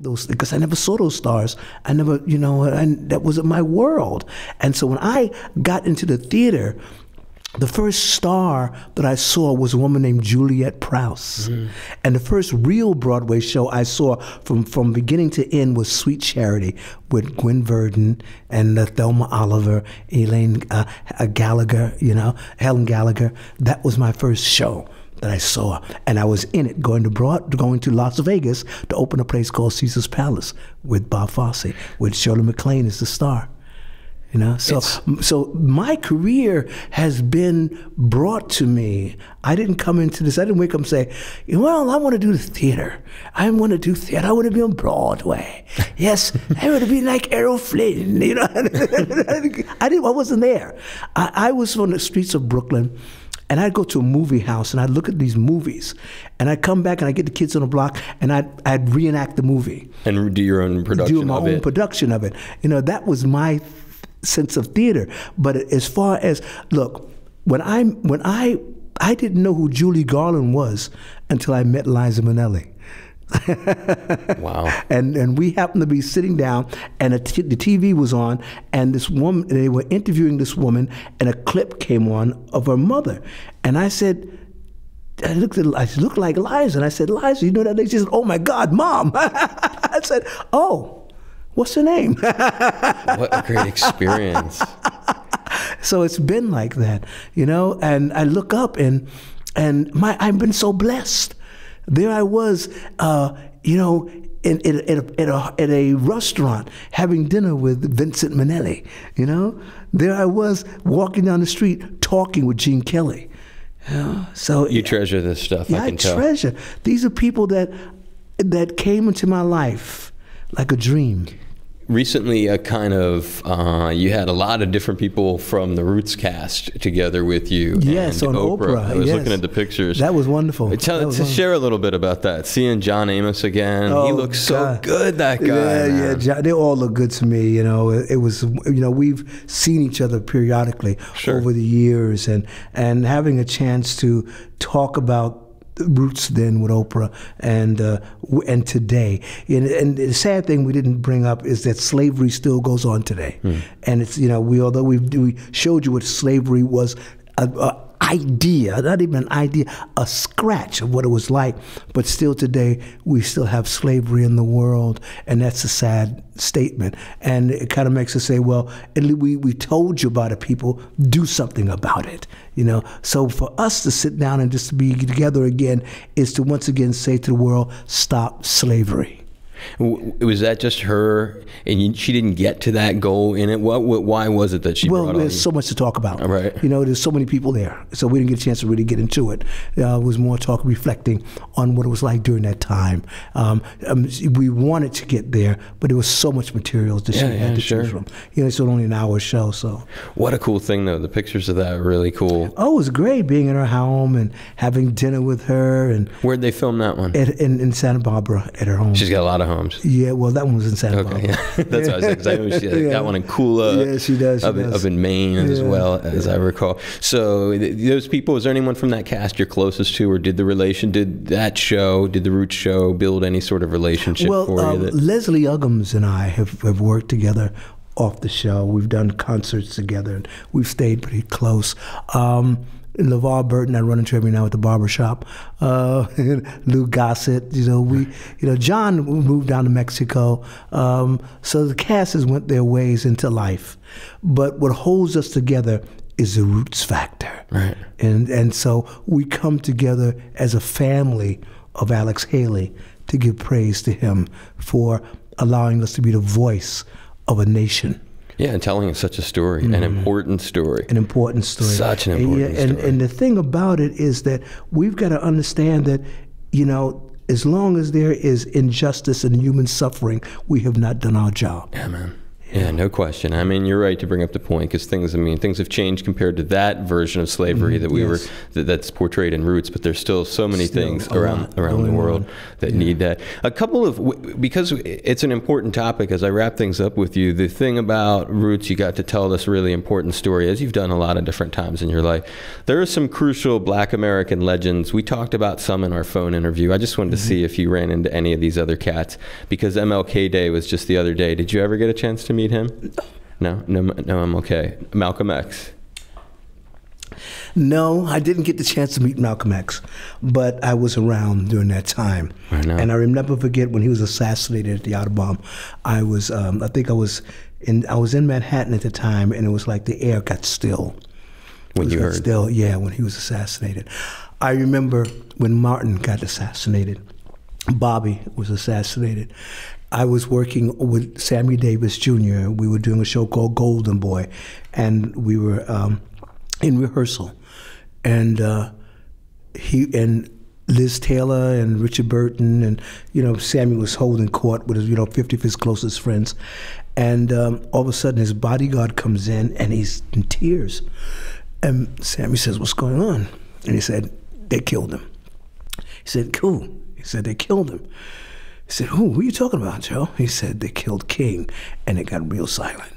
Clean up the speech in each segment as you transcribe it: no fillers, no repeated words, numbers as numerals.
those, because I never saw those stars. I never, you know, and that wasn't my world. And so when I got into the theater, the first star that I saw was a woman named Juliet Prowse. And the first real Broadway show I saw from beginning to end was Sweet Charity with Gwen Verdon and Thelma Oliver, Elaine Gallagher, you know, Helen Gallagher. That was my first show that I saw. And I was in it going to Las Vegas to open a place called Caesar's Palace with Bob Fosse, with Shirley MacLaine as the star. You know, so my career has been brought to me. I didn't come into this. I didn't wake up and say, well, I want to do the theater. I want to do theater. I want to be on Broadway. Yes, I want to be like Errol Flynn. You know, I wasn't there. I was on the streets of Brooklyn, and I'd go to a movie house and I'd look at these movies, and I'd come back and I'd get the kids on the block and I'd reenact the movie and do your own production. Do my own production of it. You know, that was my sense of theater. But as far as, look, when I didn't know who Julie Garland was until I met Liza Minnelli. Wow. And we happened to be sitting down, and the TV was on, and this woman, they were interviewing this woman, and a clip came on of her mother. And I said, I looked like Liza, and I said, Liza, you know that lady? She said, oh my God, Mom. I said, oh, what's her name? What a great experience. So it's been like that, you know, and I look up and I've been so blessed. There I was, you know, at a restaurant having dinner with Vincent Minnelli, you know. There I was walking down the street talking with Gene Kelly. You know? So you treasure this stuff, yeah, I can tell. I treasure. These are people that came into my life like a dream. Recently, a kind of, you had a lot of different people from the Roots cast together with you. Yes, and on Oprah. I was yes. looking at the pictures. That was wonderful. Share a little bit about that. Seeing John Amos again, he looks so good, that guy. Yeah, man. yeah, John, they all look good to me. You know, it was, you know, we've seen each other periodically over the years, and having a chance to talk about the Roots then with Oprah and today. And the sad thing we didn't bring up is that slavery still goes on today. And it's, you know, although we showed you what slavery was, a idea, not even an idea, a scratch of what it was like, but still today we still have slavery in the world, and that's a sad statement. And it kind of makes us say, well, we told you about it, people, do something about it, you know. So for us to sit down and just to be together again is to once again say to the world, stop slavery. Was that just her, and she didn't get to that goal in it? Why was it that she brought on? Well, there's so much to talk about. Right. You know, there's so many people there, so we didn't get a chance to really get into it. It was more talk, reflecting on what it was like during that time. We wanted to get there, but there was so much material that she had to choose from. You know, it's only an hour show, so. What a cool thing, though. The pictures of that are really cool. Oh, it was great being in her home and having dinner with her. And where'd they film that one? In Santa Barbara at her home. She's got a lot of homes. Yeah, well, that one was in Santa Barbara. Yeah. That's what I was saying, 'cause I know she got one in Kula. Yeah, she does. Up in Maine as well, as I recall. So those people, is there anyone from that cast you're closest to, or did the Roots show build any sort of relationship for you? Leslie Uggams and I have worked together off the show. We've done concerts together, and we've stayed pretty close. LeVar Burton, I run into every now at the barbershop. Lou Gossett, John moved down to Mexico. So the cast has went their ways into life. But what holds us together is the Roots factor. Right. And so we come together as a family of Alex Haley to give praise to him for allowing us to be the voice of a nation. Yeah, and telling us such a story, an important story. An important story. Such an important story. And the thing about it is that we've got to understand that, as long as there is injustice and human suffering, we have not done our job. Yeah, man. Yeah, no question. I mean, you're right to bring up the point, because things have changed compared to that version of slavery that we were that's portrayed in Roots. But there's still so many things around the world that need that. A couple of, because it's an important topic. As I wrap things up with you, the thing about Roots, you got to tell this really important story, as you've done a lot of different times in your life. There are some crucial Black American legends. We talked about some in our phone interview. I just wanted to see if you ran into any of these other cats, because MLK Day was just the other day. Did you ever get a chance to meet him? No, I'm okay. Malcolm X. No, I didn't get the chance to meet Malcolm X, but I was around during that time. And I never forget when he was assassinated at the Autobahn. I was in Manhattan at the time, and it was like the air got still. When you heard? Still, yeah, when he was assassinated. I remember when Martin got assassinated. Bobby was assassinated. I was working with Sammy Davis Jr. We were doing a show called Golden Boy, and we were in rehearsal, and he and Liz Taylor and Richard Burton, and Sammy was holding court with his 50 of his closest friends, and all of a sudden his bodyguard comes in and he's in tears, and Sammy says, "What's going on?" And he said, "They killed him." He said, "Cool." He said, "They killed him." He said, who are you talking about, Joe?" He said, "They killed King," and it got real silent.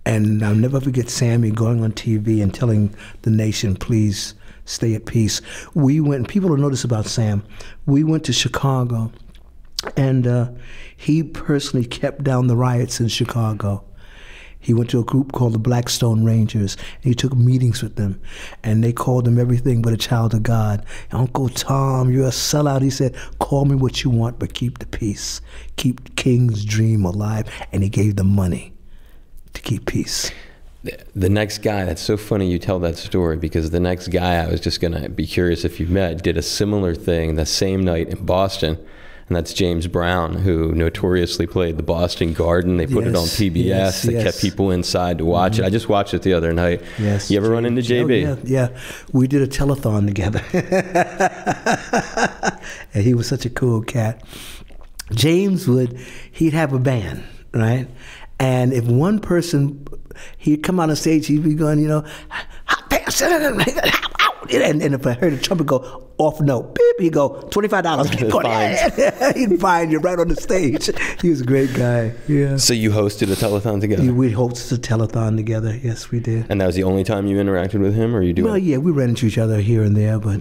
And I'll never forget Sammy going on TV and telling the nation, "Please stay at peace." We went, people will notice about Sam, we went to Chicago, and he personally kept down the riots in Chicago. He went to a group called the Blackstone Rangers, and he took meetings with them, and they called him everything but a child of God. "Uncle Tom, you're a sellout." He said, "Call me what you want, but keep the peace. Keep King's dream alive," and he gave them money to keep peace. The next guy, that's so funny you tell that story, because the next guy I was just going to be curious if you met did a similar thing the same night in Boston. And that's James Brown, who notoriously played the Boston Garden. They put it on PBS. They kept people inside to watch it. I just watched it the other night. Yes. You ever run into JB? Oh, yeah. We did a telethon together. And he was such a cool cat. James he'd have a band, right? And if one person, he'd come on the stage, he'd be going, and if I heard a trumpet go off note, beep, he'd go, $25. He'd find you right on the stage. He was a great guy. Yeah. So you hosted a telethon together? We hosted a telethon together. Yes, we did. And that was the only time you interacted with him, or you do? Well, yeah, we ran into each other here and there, but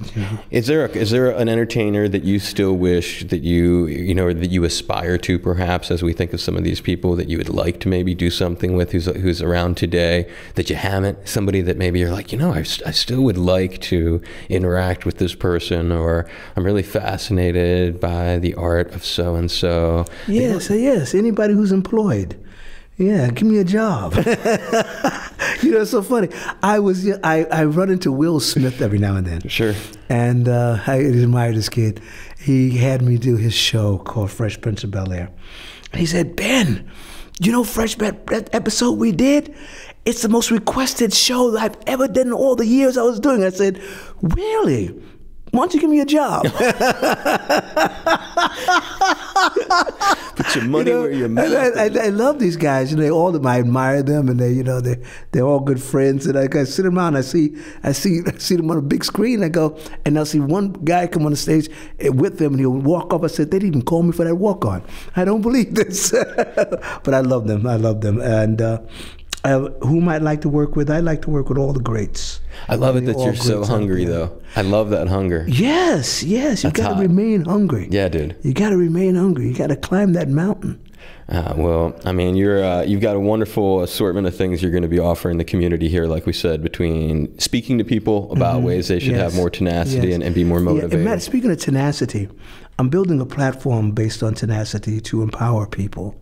Is there an entertainer that you still wish that or that you aspire to, perhaps, as we think of some of these people that you would like to maybe do something with, who's around today that you haven't? Somebody that maybe you're like, I still would like to interact with this person, or I'm really fascinated by the art of so and so. Yes. Anybody who's employed. Yeah, give me a job. It's so funny. I run into Will Smith every now and then. Sure. And I admired this kid. He had me do his show called Fresh Prince of Bel-Air. And he said, "Ben, Fresh that episode we did? It's the most requested show that I've ever done in all the years I was doing." I said, "Really? Why don't you give me a job?" Put your money where your mouth is. I love these guys. I admire them, and they're all good friends. And I sit around, I see them on a big screen. I go, and I'll see one guy come on the stage with them, and he'll walk off. I said, "They didn't even call me for that walk on. I don't believe this." But I love them. And whom I'd like to work with? I'd like to work with all the greats. I love it that you're so hungry, though. I love that hunger. Yes. You got to remain hungry. Yeah, dude. You got to remain hungry. You got to climb that mountain. Well, I mean, you've got a wonderful assortment of things you're going to be offering the community here, like we said, between speaking to people about ways they should have more tenacity and be more motivated. Yeah, and Matt, speaking of tenacity, I'm building a platform based on tenacity to empower people.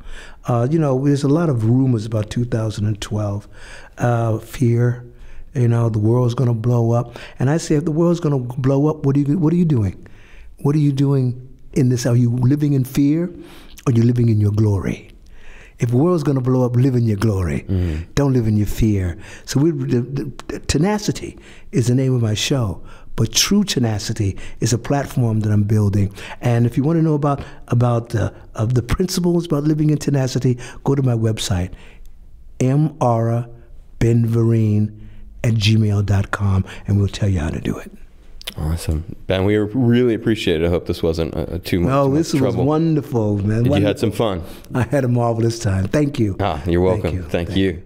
There's a lot of rumors about 2012, fear. The world's going to blow up. And I say, if the world's going to blow up, what are you doing? What are you doing in this? Are you living in fear, or are you living in your glory? If the world's going to blow up, live in your glory. Don't live in your fear. So Tenacity is the name of my show. But True Tenacity is a platform that I'm building. And if you want to know about the principles about living in tenacity, go to my website, marabenvereen@gmail.com, and we'll tell you how to do it. Awesome. Ben, we really appreciate it. I hope this wasn't too much No, this was wonderful, man. You had some fun. I had a marvelous time. Thank you. You're welcome. Thank you.